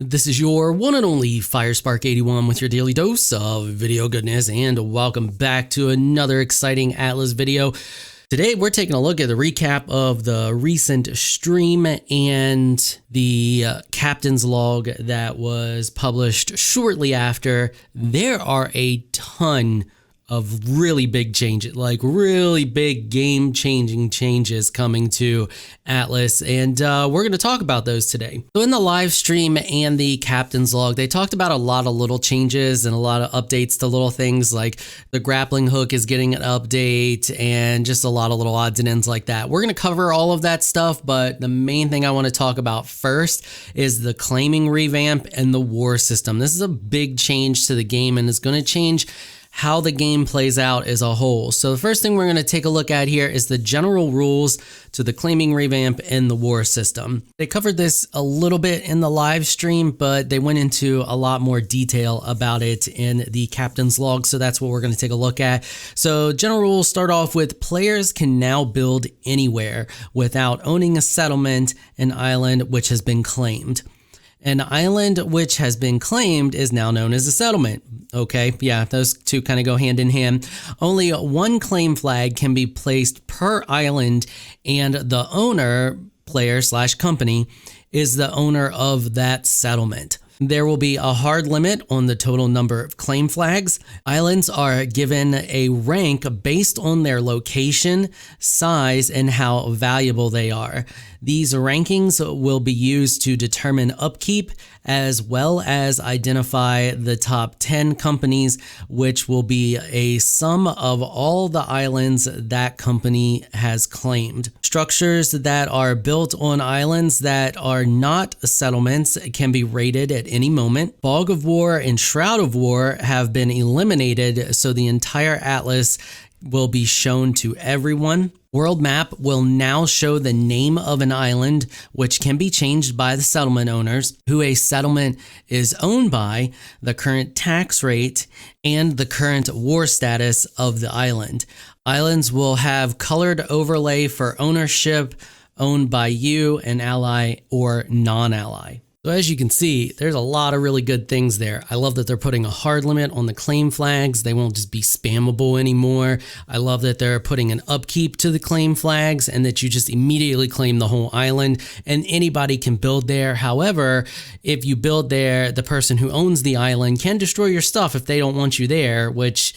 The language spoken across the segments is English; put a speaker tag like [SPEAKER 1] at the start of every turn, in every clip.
[SPEAKER 1] This is your one and only FireSpark81 with your daily dose of video goodness, and welcome back to another exciting Atlas video. Today we're taking a look at the recap of the recent stream and the captain's log that was published shortly after. There are a ton of really big changes, like really big game-changing changes coming to Atlas, and we're going to talk about those today. So in the live stream and the captain's log, they talked about a lot of little changes and a lot of updates to little things, like the grappling hook is getting an update and just a lot of little odds and ends like that. We're going to cover all of that stuff, but the main thing I want to talk about first is the claiming revamp and the war system. This is a big change to the game, and it's going to change how the game plays out as a whole. So the first thing we're going to take a look at here is the general rules to the claiming revamp and the war system. They covered this a little bit in the live stream, but they went into a lot more detail about it in the captain's log, so that's what we're going to take a look at. So general rules start off with players can now build anywhere without owning a settlement, an island which has been claimed. An island which has been claimed is now known as a settlement. Okay, yeah, those two kind of go hand in hand. Only one claim flag can be placed per island, and the owner, player / company, is the owner of that settlement. There will be a hard limit on the total number of claim flags. Islands are given a rank based on their location, size, and how valuable they are. These rankings will be used to determine upkeep as well as identify the top 10 companies, which will be a sum of all the islands that company has claimed. Structures that are built on islands that are not settlements can be raided at any moment. Fog of War and Shroud of War have been eliminated, so the entire Atlas will be shown to everyone. World map will now show the name of an island, which can be changed by the settlement owners, who a settlement is owned by, the current tax rate, and the current war status of the island. Islands will have colored overlay for ownership, owned by you, an ally, or non-ally. So as you can see, there's a lot of really good things there. I love that they're putting a hard limit on the claim flags. They won't just be spammable anymore. I love that they're putting an upkeep to the claim flags and that you just immediately claim the whole island and anybody can build there. However, if you build there, the person who owns the island can destroy your stuff if they don't want you there, which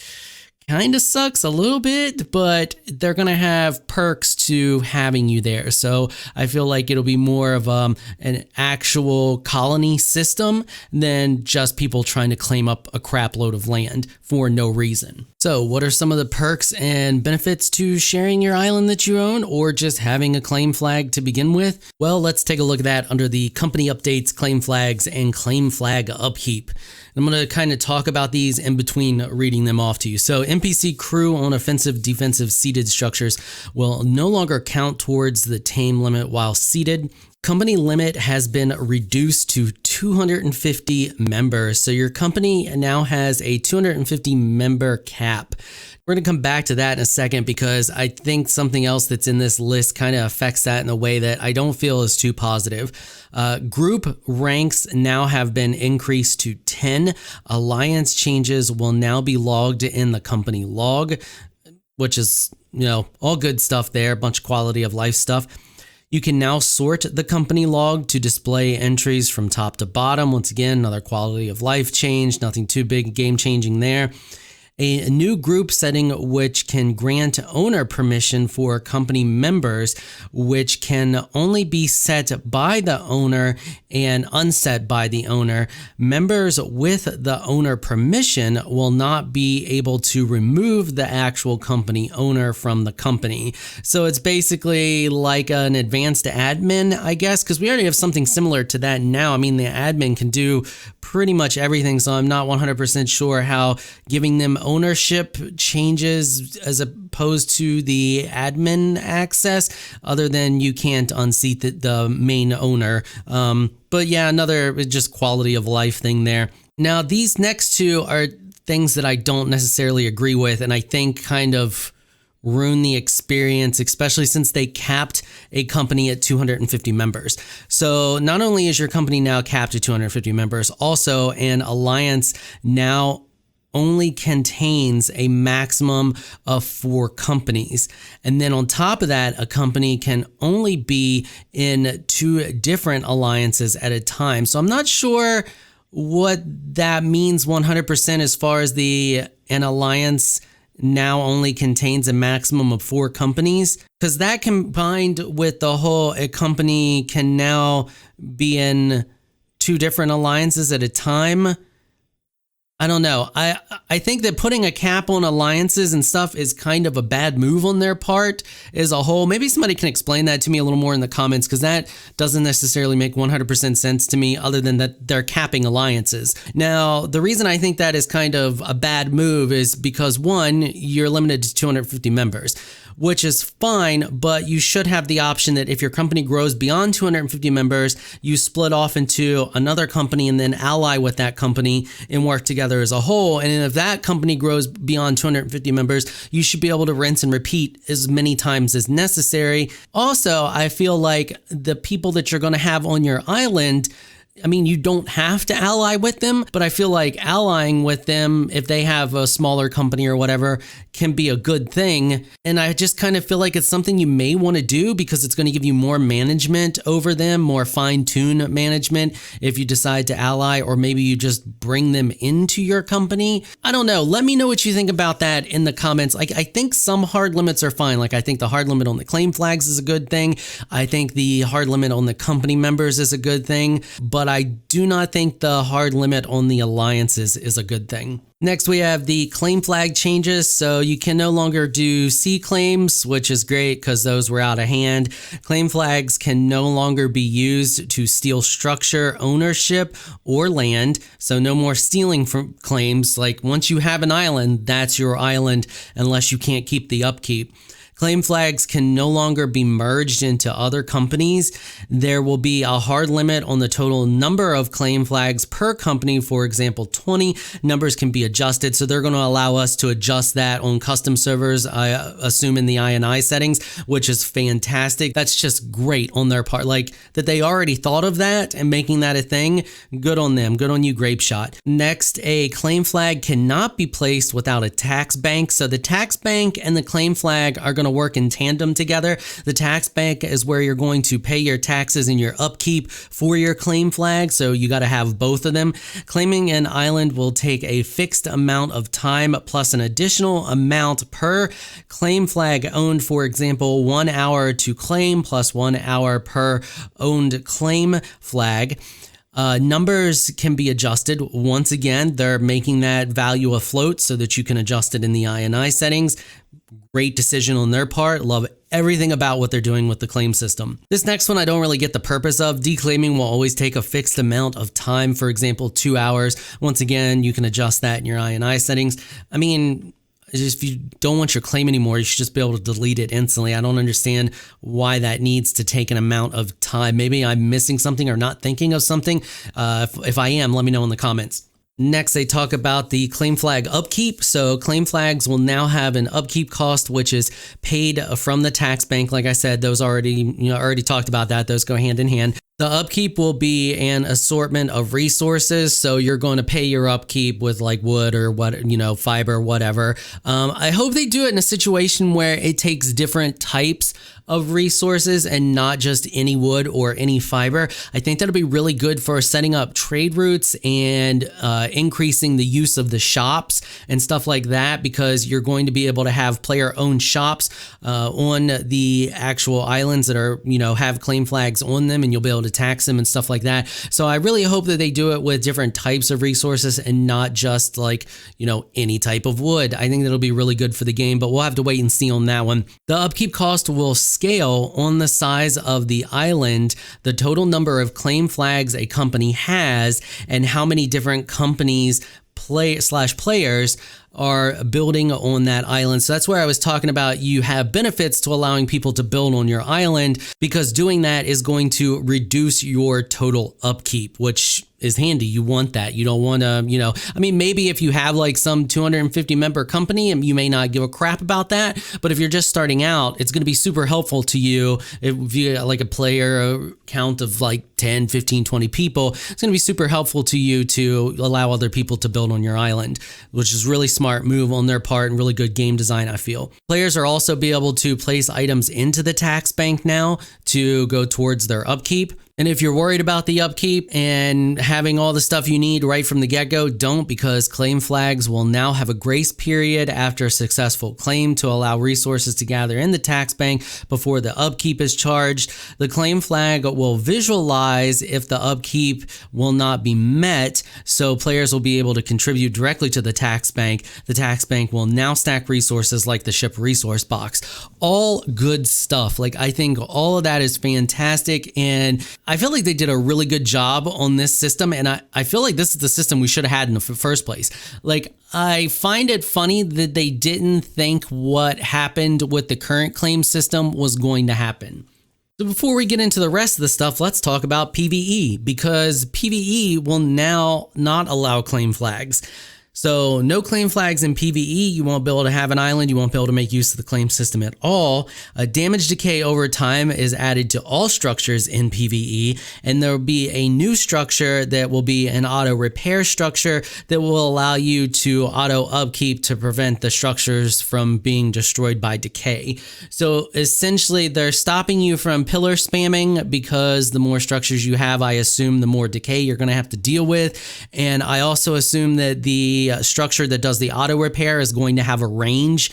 [SPEAKER 1] kind of sucks a little bit, but they're going to have perks to having you there. So I feel like it'll be more of an actual colony system than just people trying to claim up a crap load of land for no reason. So what are some of the perks and benefits to sharing your island that you own or just having a claim flag to begin with? Well, let's take a look at that under the company updates, claim flags, and claim flag upkeep. I'm going to kind of talk about these in between reading them off to you. So NPC crew on offensive, defensive, seated structures will no longer count towards the tame limit while seated. Company limit has been reduced to 250 members. So your company now has a 250 member cap. We're going to come back to that in a second because I think something else that's in this list kind of affects that in a way that I don't feel is too positive. Group ranks now have been increased to 10. Alliance changes will now be logged in the company log, which is, all good stuff there, a bunch of quality of life stuff. You can now sort the company log to display entries from top to bottom. Once again, another quality of life change, nothing too big, game changing there. A new group setting which can grant owner permission for company members, which can only be set by the owner and unset by the owner. Members with the owner permission will not be able to remove the actual company owner from the company. So it's basically like an advanced admin, I guess, because we already have something similar to that now. I mean, the admin can do pretty much everything, so I'm not 100% sure how giving them ownership changes as opposed to the admin access, other than you can't unseat the main owner. But yeah, another just quality of life thing there. Now, these next two are things that I don't necessarily agree with, and I think kind of ruin the experience, especially since they capped a company at 250 members. So not only is your company now capped at 250 members, also an alliance now only contains a maximum of 4 companies. And then on top of that, a company can only be in 2 different alliances at a time. So I'm not sure what that means 100% as far as an alliance now only contains a maximum of 4 companies, because that combined with the whole a company can now be in 2 different alliances at a time. I don't know. I think that putting a cap on alliances and stuff is kind of a bad move on their part as a whole. Maybe somebody can explain that to me a little more in the comments, because that doesn't necessarily make 100% sense to me, other than that they're capping alliances. Now, the reason I think that is kind of a bad move is because, one, you're limited to 250 members, which is fine, but you should have the option that if your company grows beyond 250 members, you split off into another company and then ally with that company and work together as a whole. And if that company grows beyond 250 members, you should be able to rinse and repeat as many times as necessary. Also, I feel like the people that you're going to have on your island, I mean, you don't have to ally with them, but I feel like allying with them, if they have a smaller company or whatever, can be a good thing. And I just kind of feel like it's something you may want to do, because it's going to give you more management over them, more fine-tuned management if you decide to ally, or maybe you just bring them into your company. I don't know. Let me know what you think about that in the comments. Like, I think some hard limits are fine. Like, I think the hard limit on the claim flags is a good thing. I think the hard limit on the company members is a good thing, but I do not think the hard limit on the alliances is a good thing. Next, we have the claim flag changes. So you can no longer do C claims, which is great because those were out of hand. Claim flags can no longer be used to steal structure, ownership, or land. So no more stealing from claims. Like, once you have an island, that's your island unless you can't keep the upkeep. Claim flags can no longer be merged into other companies. There will be a hard limit on the total number of claim flags per company. For example, 20 numbers can be adjusted. So they're going to allow us to adjust that on custom servers, I assume in the INI settings, which is fantastic. That's just great on their part. Like, that they already thought of that and making that a thing. Good on them. Good on you, 괏ᴜᴜ. Next, a claim flag cannot be placed without a tax bank. So the tax bank and the claim flag are going to work in tandem together. The tax bank is where you're going to pay your taxes and your upkeep for your claim flag, so you got to have both of them. Claiming an island will take a fixed amount of time plus an additional amount per claim flag owned. For example, 1 hour to claim plus 1 hour per owned claim flag. Numbers can be adjusted. Once again, they're making that value afloat so that you can adjust it in the INI settings. Great decision on their part. Love everything about what they're doing with the claim system. This next one I don't really get the purpose of. Declaiming will always take a fixed amount of time. For example, 2 hours. Once again, you can adjust that in your INI settings. I mean, if you don't want your claim anymore, you should just be able to delete it instantly. I don't understand why that needs to take an amount of time. Maybe I'm missing something or not thinking of something. If I am, let me know in the comments. Next, they talk about the claim flag upkeep. So claim flags will now have an upkeep cost, which is paid from the tax bank. Like I said, those already talked about that. Those go hand in hand. The upkeep will be an assortment of resources. So you're going to pay your upkeep with like wood or fiber, whatever. I hope they do it in a situation where it takes different types of resources and not just any wood or any fiber. I think that'll be really good for setting up trade routes and increasing the use of the shops and stuff like that, because you're going to be able to have player-owned shops on the actual islands that are, have claim flags on them, and you'll be able to tax them and stuff like that. So I really hope that they do it with different types of resources and not just like, any type of wood. I think that'll be really good for the game, but we'll have to wait and see on that one. The upkeep cost will scale on the size of the island, the total number of claim flags a company has, and how many different companies players are building on that island. So that's where I was talking about you have benefits to allowing people to build on your island, because doing that is going to reduce your total upkeep, which is handy. You want that. You don't want to, I mean, maybe if you have like some 250 member company and you may not give a crap about that, but if you're just starting out, it's going to be super helpful to you. If you got like a player count of like 10, 15, 20 people, it's going to be super helpful to you to allow other people to build on your island, which is really smart move on their part and really good game design, I feel. Players are also be able to place items into the tax bank now to go towards their upkeep. And if you're worried about the upkeep and having all the stuff you need right from the get-go, don't, because claim flags will now have a grace period after a successful claim to allow resources to gather in the tax bank before the upkeep is charged. The claim flag will visualize if the upkeep will not be met, so players will be able to contribute directly to the tax bank. The tax bank will now stack resources like the ship resource box. All good stuff. Like, I think all of that is fantastic, and I feel like they did a really good job on this system, and I feel like this is the system we should have had in the first place. Like, I find it funny that they didn't think what happened with the current claim system was going to happen. So before we get into the rest of the stuff, let's talk about PvE, because PvE will now not allow claim flags. So no claim flags in PvE, you won't be able to have an island, you won't be able to make use of the claim system at all. Damage decay over time is added to all structures in PvE, and there will be a new structure that will be an auto repair structure that will allow you to auto upkeep to prevent the structures from being destroyed by decay. So essentially they're stopping you from pillar spamming, because the more structures you have, I assume the more decay you're going to have to deal with. And I also assume that the structure that does the auto repair is going to have a range.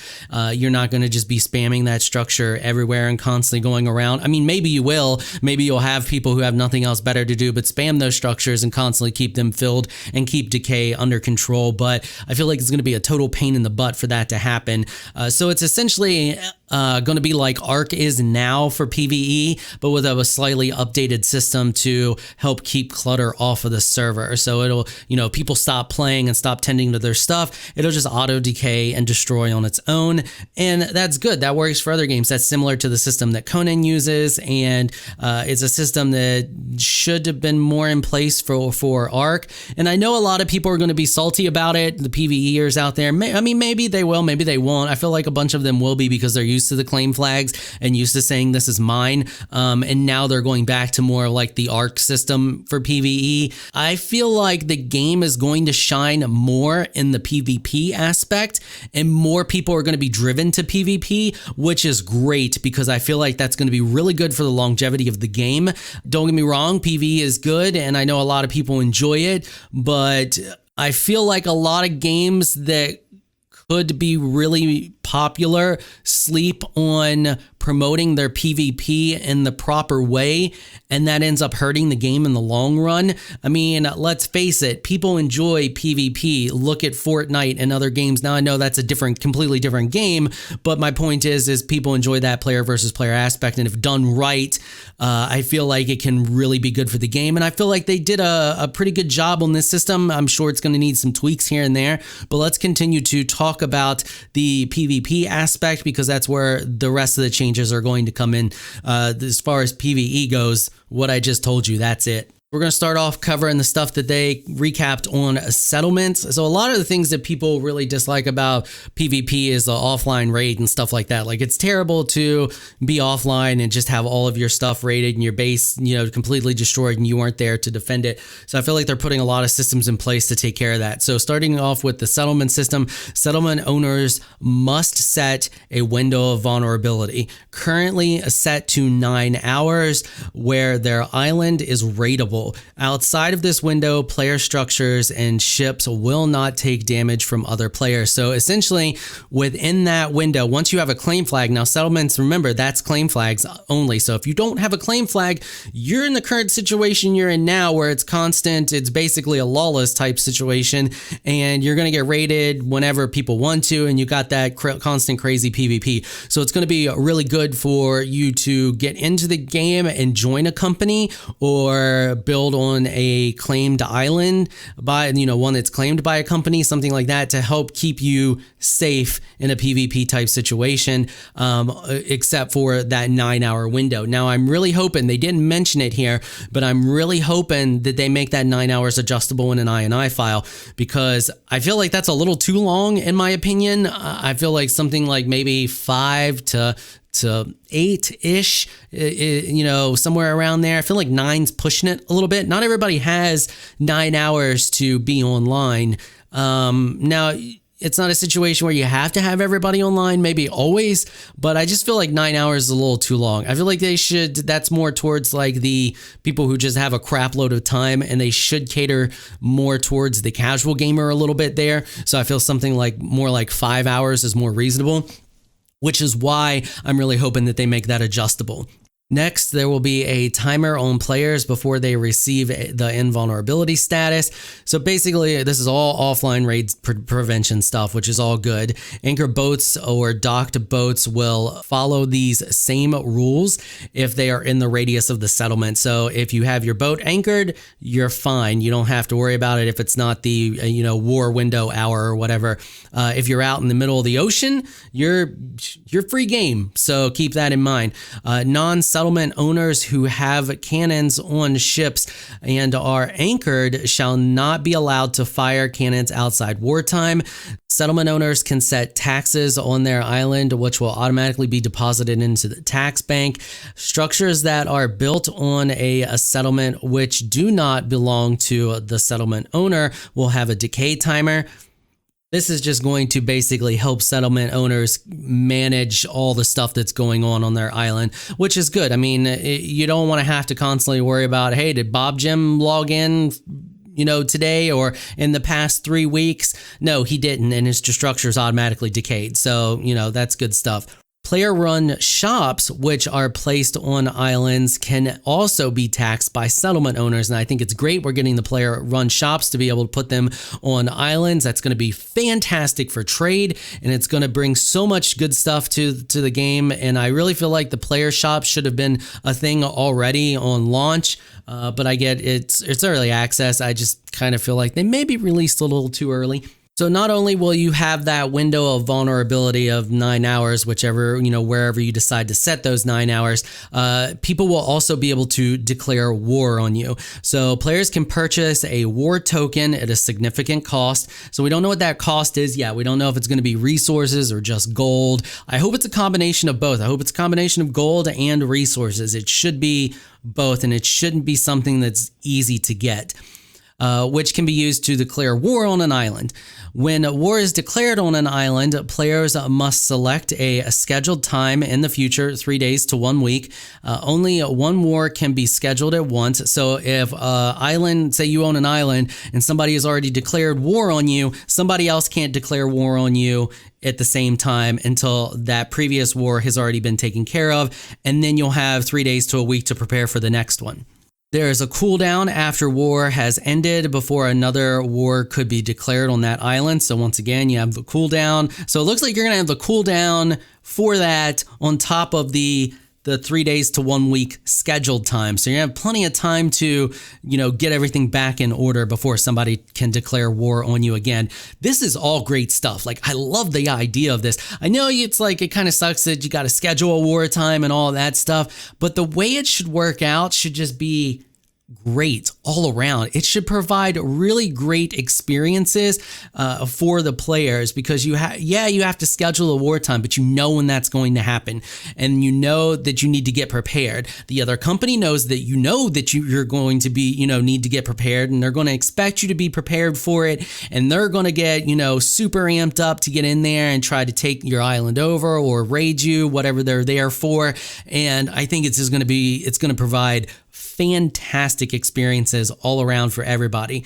[SPEAKER 1] You're not going to just be spamming that structure everywhere and constantly going around. I mean, maybe you will. Maybe you'll have people who have nothing else better to do but spam those structures and constantly keep them filled and keep decay under control. But I feel like it's going to be a total pain in the butt for that to happen. So it's essentially going to be like Ark is now for PvE, but with a slightly updated system to help keep clutter off of the server. So it'll, people stop playing and stop tending to their stuff. It'll just auto decay and destroy on its own. And that's good. That works for other games. That's similar to the system that Conan uses. And it's a system that should have been more in place for Ark. And I know a lot of people are going to be salty about it. The PvEers out there, maybe they will, maybe they won't. I feel like a bunch of them will be, because they're used to the claim flags and used to saying this is mine. And now they're going back to more like the Ark system for PvE. I feel like the game is going to shine more in the PvP aspect, and more people are going to be driven to PvP, which is great, because I feel like that's going to be really good for the longevity of the game. Don't get me wrong, PvE is good, and I know a lot of people enjoy it, but I feel like a lot of games that could be really popular sleep on promoting their PvP in the proper way, and that ends up hurting the game in the long run. I mean, let's face it, people enjoy PvP. Look at Fortnite and other games. Now I know that's a completely different game, but my point is people enjoy that player versus player aspect, and if done right, I feel like it can really be good for the game. And I feel like they did a pretty good job on this system. I'm sure it's going to need some tweaks here and there, but let's continue to talk about the PvP aspect, because that's where the rest of the changes are going to come in. As far as PvE goes, what I just told you, that's it. We're going to start off covering the stuff that they recapped on settlements. So a lot of the things that people really dislike about PvP is the offline raid and stuff like that. Like, it's terrible to be offline and just have all of your stuff raided and your base, completely destroyed and you weren't there to defend it. So I feel like they're putting a lot of systems in place to take care of that. So starting off with the settlement system, settlement owners must set a window of vulnerability, currently set to 9 hours, where their island is raidable. Outside of this window, player structures and ships will not take damage from other players. So essentially, within that window, once you have a claim flag, now settlements, remember, that's claim flags only. So if you don't have a claim flag, you're in the current situation you're in now, where it's constant, it's basically a lawless type situation, and you're going to get raided whenever people want to, and you got that constant crazy PvP. So it's going to be really good for you to get into the game and join a company, or build on a claimed island by, one that's claimed by a company, something like that, to help keep you safe in a PvP type situation, except for that 9-hour window. Now, I'm really hoping, they didn't mention it here, but I'm really hoping that they make that 9 hours adjustable in an INI file, because I feel like that's a little too long in my opinion. I feel like something like maybe 5 to 8-ish, somewhere around there. I feel like 9's pushing it a little bit. Not everybody has 9 hours to be online. Now, it's not a situation where you have to have everybody online, maybe always, but I just feel like 9 hours is a little too long. I feel like that's more towards like the people who just have a crap load of time, and they should cater more towards the casual gamer a little bit there. So I feel something like more like 5 hours is more reasonable, which is why I'm really hoping that they make that adjustable. Next, there will be a timer on players before they receive the invulnerability status. So basically, this is all offline raid prevention stuff, which is all good. Anchor boats or docked boats will follow these same rules if they are in the radius of the settlement. So if you have your boat anchored, you're fine. You don't have to worry about it if it's not the war window hour or whatever. If you're out in the middle of the ocean, you're free game. So keep that in mind. Non-settlement owners who have cannons on ships and are anchored shall not be allowed to fire cannons outside wartime. Settlement owners can set taxes on their island, which will automatically be deposited into the tax bank. Structures that are built on a settlement which do not belong to the settlement owner will have a decay timer. This is just going to basically help settlement owners manage all the stuff that's going on their island, which is good. I mean, you don't want to have to constantly worry about, hey, did Bob Jim log in, today or in the past 3 weeks? No, he didn't, and his structure is automatically decayed. So, that's good stuff. Player-run shops, which are placed on islands, can also be taxed by settlement owners. And I think it's great we're getting the player-run shops to be able to put them on islands. That's going to be fantastic for trade, and it's going to bring so much good stuff to the game. And I really feel like the player shops should have been a thing already on launch. But I get it's early access. I just kind of feel like they may be released a little too early. So not only will you have that window of vulnerability of 9 hours, whichever, wherever you decide to set those 9 hours, people will also be able to declare war on you. So players can purchase a war token at a significant cost. So we don't know what that cost is yet. We don't know if it's going to be resources or just gold. I hope it's a combination of both. I hope it's a combination of gold and resources. It should be both, and it shouldn't be something that's easy to get. Which can be used to declare war on an island. When war is declared on an island, players must select a scheduled time in the future, 3 days to 1 week. Only one war can be scheduled at once. So if say you own an island and somebody has already declared war on you, somebody else can't declare war on you at the same time until that previous war has already been taken care of. And then you'll have 3 days to a week to prepare for the next one. There is a cooldown after war has ended before another war could be declared on that island. So once again, you have the cooldown. So it looks like you're going to have the cooldown for that on top of the 3 days to 1 week scheduled time. So you have plenty of time to, get everything back in order before somebody can declare war on you again. This is all great stuff. Like, I love the idea of this. I know it's like, it kind of sucks that you got to schedule a war time and all that stuff, but the way it should work out should just be great all around. It should provide really great experiences for the players, because you have to schedule a wartime, but when that's going to happen, and that you need to get prepared. The other company knows that you're going to be need to get prepared, and they're going to expect you to be prepared for it, and they're going to get super amped up to get in there and try to take your island over or raid you, whatever they're there for. And I think it's going to provide fantastic experiences all around for everybody.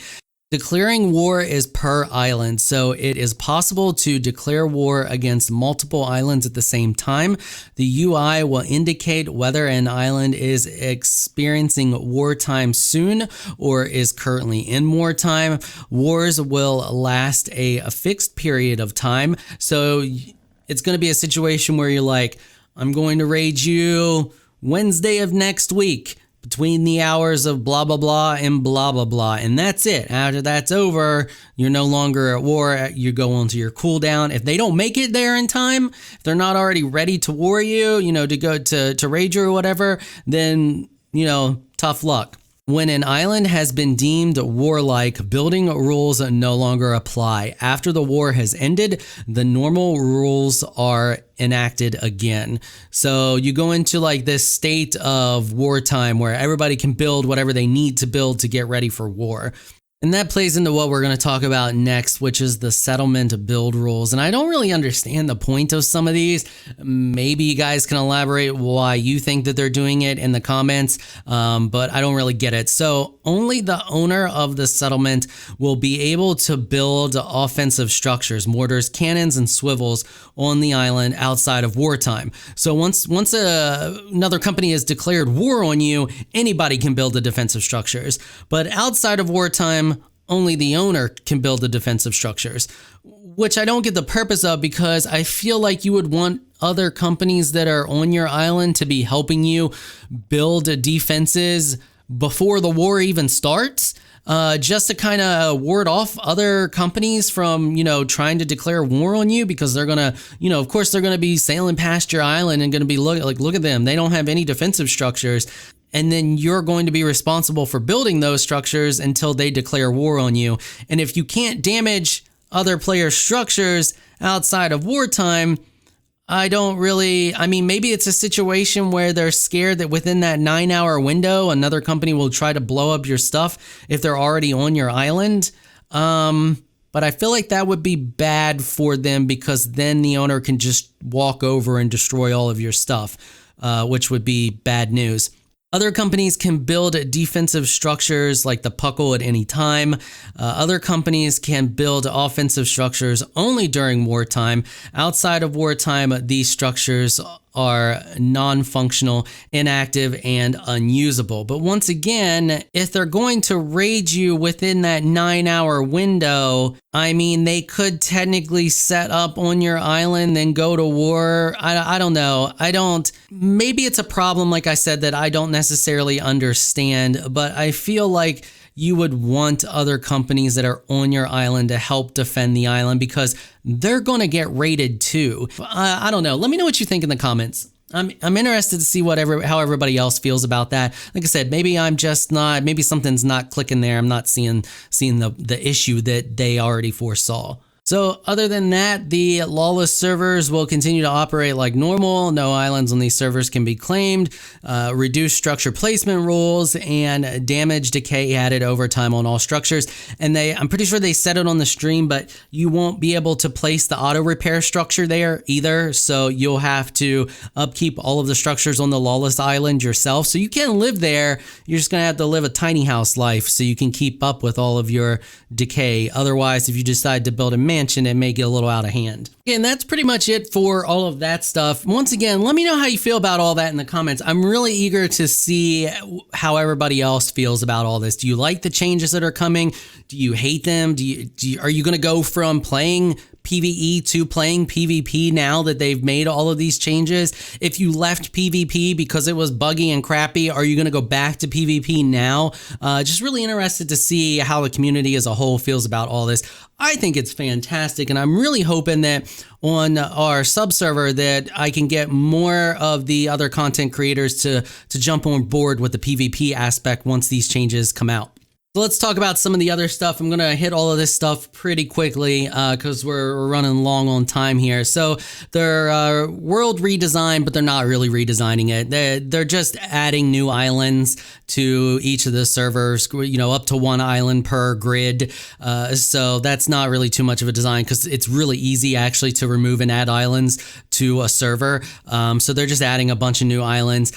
[SPEAKER 1] Declaring war is per island, so it is possible to declare war against multiple islands at the same time. The UI will indicate whether an island is experiencing wartime soon or is currently in wartime. Wars will last a fixed period of time, so it's going to be a situation where you're like, I'm going to raid you Wednesday of next week. between the hours of blah, blah, blah and blah, blah, blah. And that's it. After that's over, you're no longer at war. You go onto your cooldown. If they don't make it there in time, if they're not already ready to war you, to go to raid you or whatever, then, tough luck. When an island has been deemed warlike, building rules no longer apply. After the war has ended, the normal rules are enacted again. So you go into like this state of wartime where everybody can build whatever they need to build to get ready for war. And that plays into what we're going to talk about next, which is the settlement build rules. And I don't really understand the point of some of these. Maybe you guys can elaborate why you think that they're doing it in the comments, but I don't really get it. So only the owner of the settlement will be able to build offensive structures, mortars, cannons, and swivels on the island outside of wartime. So once another company has declared war on you, anybody can build the defensive structures. But outside of wartime, only the owner can build the defensive structures, which I don't get the purpose of, because I feel like you would want other companies that are on your island to be helping you build defenses before the war even starts, just to kind of ward off other companies from, trying to declare war on you, because they're going to, of course, they're going to be sailing past your island and going to be look at them. They don't have any defensive structures. And then you're going to be responsible for building those structures until they declare war on you. And if you can't damage other players' structures outside of wartime, maybe it's a situation where they're scared that within that 9-hour window, another company will try to blow up your stuff if they're already on your island. But I feel like that would be bad for them, because then the owner can just walk over and destroy all of your stuff, which would be bad news. Other companies can build defensive structures like the ʟᴜ괜ᴜ at any time. Other companies can build offensive structures only during wartime. Outside of wartime, these structures are non-functional, inactive, and unusable. But once again, if they're going to raid you within that 9-hour window, they could technically set up on your island and go to war. I don't know. Maybe it's a problem, like I said, that I don't necessarily understand, but I feel like you would want other companies that are on your island to help defend the island, because they're going to get raided too. I don't know. Let me know what you think in the comments. I'm interested to see how everybody else feels about that. Like I said, maybe maybe something's not clicking there. I'm not seeing the issue that they already foresaw. So other than that, the lawless servers will continue to operate like normal. No islands on these servers can be claimed. Reduced structure placement rules and damage decay added over time on all structures. And I'm pretty sure they said it on the stream, but you won't be able to place the auto repair structure there either. So you'll have to upkeep all of the structures on the lawless island yourself. So you can live there. You're just going to have to live a tiny house life so you can keep up with all of your decay. Otherwise, if you decide to build a mansion, it may get a little out of hand. And that's pretty much it for all of that stuff. Once again, let me know how you feel about all that in the comments. I'm really eager to see how everybody else feels about all this. Do you like the changes that are coming? Do you hate them? Are you going to go from playing PvE to playing PvP now that they've made all of these changes? If you left PvP because it was buggy and crappy, are you going to go back to PvP now? Just really interested to see how the community as a whole feels about all this. I think it's fantastic, and I'm really hoping that on our sub-server that I can get more of the other content creators to jump on board with the PvP aspect once these changes come out. So let's talk about some of the other stuff. I'm going to hit all of this stuff pretty quickly because we're running long on time here. So they're world redesign, but they're not really redesigning it. They're just adding new islands to each of the servers, up to one island per grid. So that's not really too much of a design, because it's really easy actually to remove and add islands to a server. So they're just adding a bunch of new islands.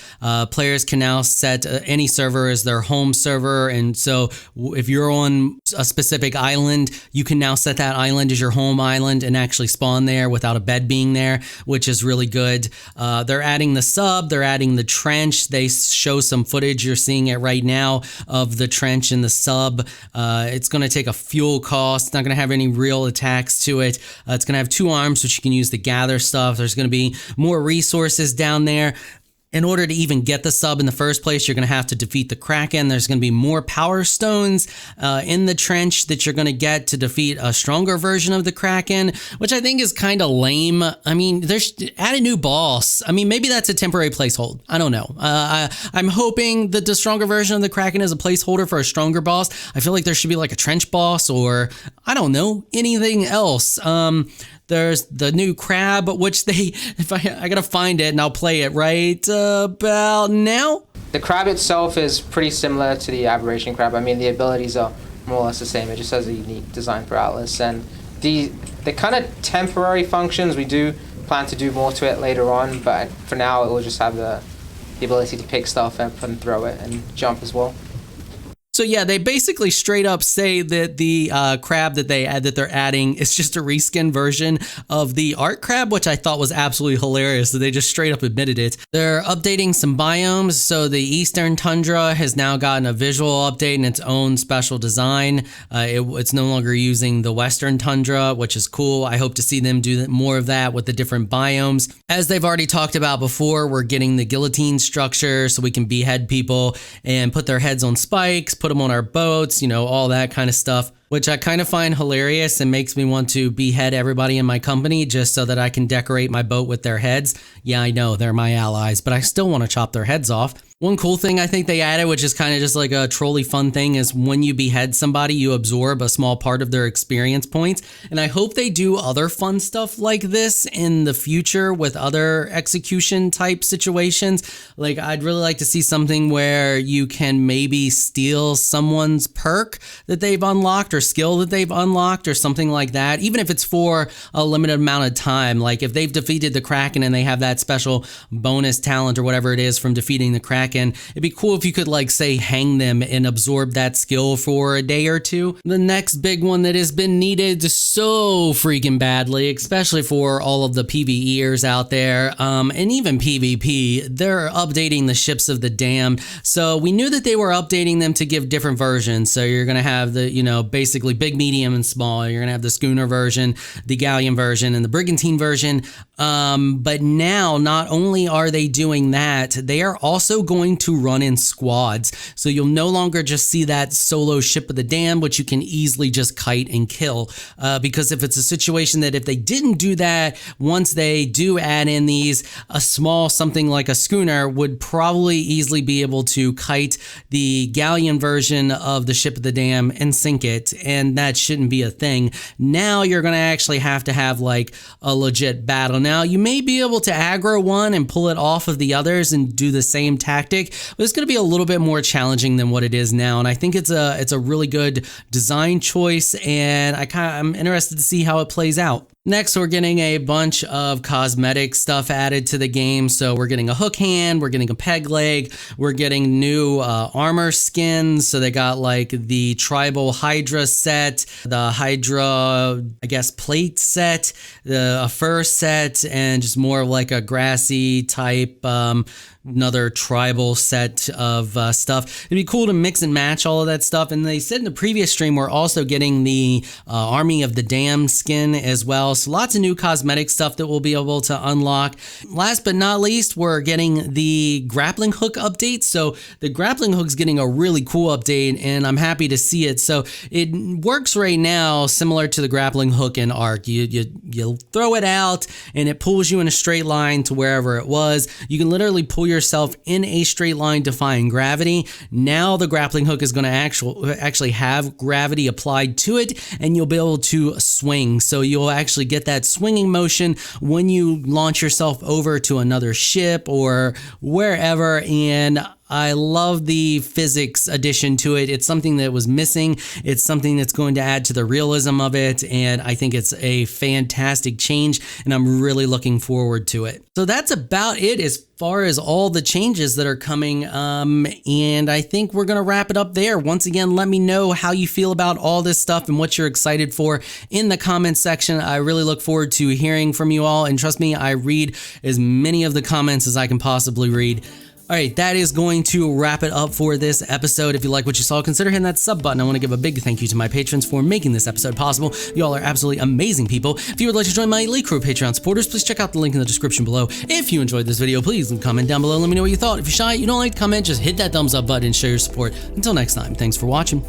[SPEAKER 1] Players can now set any server as their home server. And so if you're on a specific island, you can now set that island as your home island and actually spawn there without a bed being there, which is really good. They're adding the sub, they're adding the trench. They show some footage, you're seeing it right now, of the trench and the sub. It's going to take a fuel cost. It's not going to have any real attacks to it. It's going to have 2 arms, which you can use to gather stuff. There's going to be more resources down there. In order to even get the sub in the first place, you're going to have to defeat the Kraken. There's going to be more power stones in the trench that you're going to get to defeat a stronger version of the Kraken, which I think is kind of lame. I mean, add a new boss. I mean, maybe that's a temporary placeholder. I don't know. I'm hoping that the stronger version of the Kraken is a placeholder for a stronger boss. I feel like there should be like a trench boss or, I don't know, anything else. There's the new crab, which I gotta find it and I'll play it right about now.
[SPEAKER 2] The crab itself is pretty similar to the aberration crab. I mean, the abilities are more or less the same. It just has a unique design for Atlas. And the kind of temporary functions, we do plan to do more to it later on, but for now it will just have the ability to pick stuff up and throw it and jump as well.
[SPEAKER 1] So yeah, they basically straight up say that the crab that they're adding is just a reskin version of the art crab, which I thought was absolutely hilarious. So they just straight up admitted it. They're updating some biomes. So the Eastern Tundra has now gotten a visual update in its own special design. It's no longer using the Western Tundra, which is cool. I hope to see them do more of that with the different biomes. As they've already talked about before, we're getting the guillotine structure so we can behead people and put their heads on spikes, put them on our boats, you know, all that kind of stuff, which I kind of find hilarious and makes me want to behead everybody in my company just so that I can decorate my boat with their heads. Yeah, I know they're my allies, but I still want to chop their heads off. One cool thing I think they added, which is kind of just like a trolly fun thing, is when you behead somebody, you absorb a small part of their experience points. And I hope they do other fun stuff like this in the future with other execution type situations. Like, I'd really like to see something where you can maybe steal someone's perk that they've unlocked or skill that they've unlocked or something like that, even if it's for a limited amount of time. Like if they've defeated the Kraken and they have that special bonus talent or whatever it is from defeating the Kraken, it'd be cool if you could, like, say, hang them and absorb that skill for a day or two. The next big one that has been needed so freaking badly, especially for all of the PvEers out there, and even PvP, they're updating the ships of the damned. So we knew that they were updating them to give different versions. So you're going to have the, you know, basically big, medium, and small. You're going to have the schooner version, the galleon version, and the brigantine version. But now, not only are they doing that, they are also going to run in squads. So you'll no longer just see that solo ship of the damned, which you can easily just kite and kill. Because if it's a situation that if they didn't do that, once they do add in these, a small something like a schooner would probably easily be able to kite the galleon version of the ship of the damned and sink it. And that shouldn't be a thing. Now you're going to actually have to have like a legit battle. Now you may be able to aggro one and pull it off of the others and do the same tactic, but it's going to be a little bit more challenging than what it is now. And I think it's a really good design choice, and I'm interested to see how it plays out. Next, we're getting a bunch of cosmetic stuff added to the game. So we're getting a hook hand, we're getting a peg leg, we're getting new armor skins. So they got like the tribal Hydra set, the Hydra, I guess, plate set, a fur set, and just more of like a grassy type, another tribal set of stuff. It'd be cool to mix and match all of that stuff. And they said in the previous stream, we're also getting the Army of the Damned skin as well. So lots of new cosmetic stuff that we'll be able to unlock. Last but not least, we're getting the grappling hook update. So the grappling hook's getting a really cool update, and I'm happy to see it. So it works right now similar to the grappling hook in Ark. You throw it out and it pulls you in a straight line to wherever it was. You can literally pull yourself in a straight line defying gravity. Now the grappling hook is going to actually have gravity applied to it, and you'll be able to swing. So you'll actually get that swinging motion when you launch yourself over to another ship or wherever. And I love the physics addition to it. It's something that was missing. It's something that's going to add to the realism of it, and I think it's a fantastic change, and I'm really looking forward to it. So that's about it as far as all the changes that are coming, and I think we're going to wrap it up there. Once again, let me know how you feel about all this stuff and what you're excited for in the comments section. I really look forward to hearing from you all, and trust me, I read as many of the comments as I can possibly read. All right, that is going to wrap it up for this episode. If you like what you saw, consider hitting that sub button. I want to give a big thank you to my patrons for making this episode possible. Y'all are absolutely amazing people. If you would like to join my elite crew of Patreon supporters, please check out the link in the description below. If you enjoyed this video, please leave a comment down below. Let me know what you thought. If you're shy, you don't like to comment, just hit that thumbs up button and show your support. Until next time, thanks for watching.